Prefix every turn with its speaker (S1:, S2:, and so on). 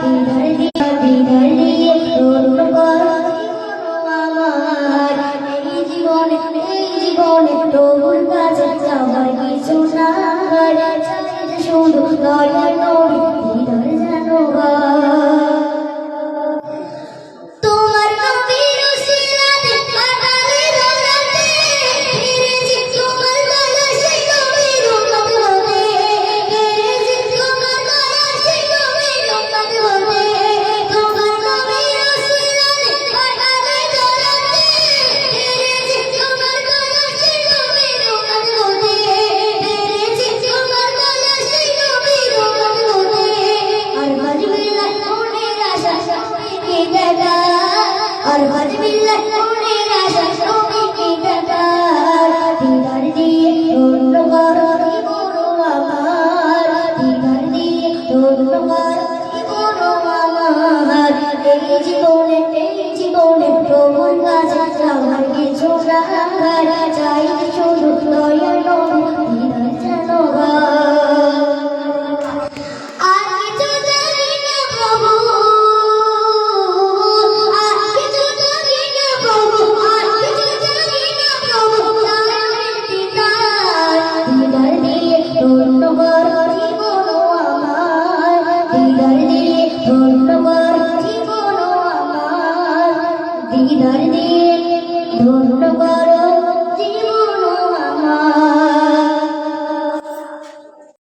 S1: হৃদয় দিয়ে ধন্য কর আমার এই জীবনে প্রভুর কাছে চাওয়ার কিছু নাই চাইতে শুধু দয়ার নবী হৃদয় যেন তোমার নবীর উসিলাতে কাটালে রাতে ফিরেছি তোমার দয়া সেই নবীর উম্মত হতে ফিরেছি তোমার দয়া সেই নবীর উম্মত হতে তোমার নবীর উসিলাতে কাটালে রাতে ফিরেছি তোমার দয়া সেই নবীর উম্মত হতে ফিরেছি তোমার দয়া সেই নবীর উম্মত হতে আর হজবিল্লাহ মনের আশা সবাইকে দেখা আর হজবিল্লাহ মনের আশা সবাইকে দেখা হৃদয় দিয়ে ধন্য কর জীবন আমার হৃদয় দিয়ে ধন্য কর জীবন আমার এই জীবনে প্রভুর কাছে চাওয়ার কিছু নাই চাই শুধু দয়ার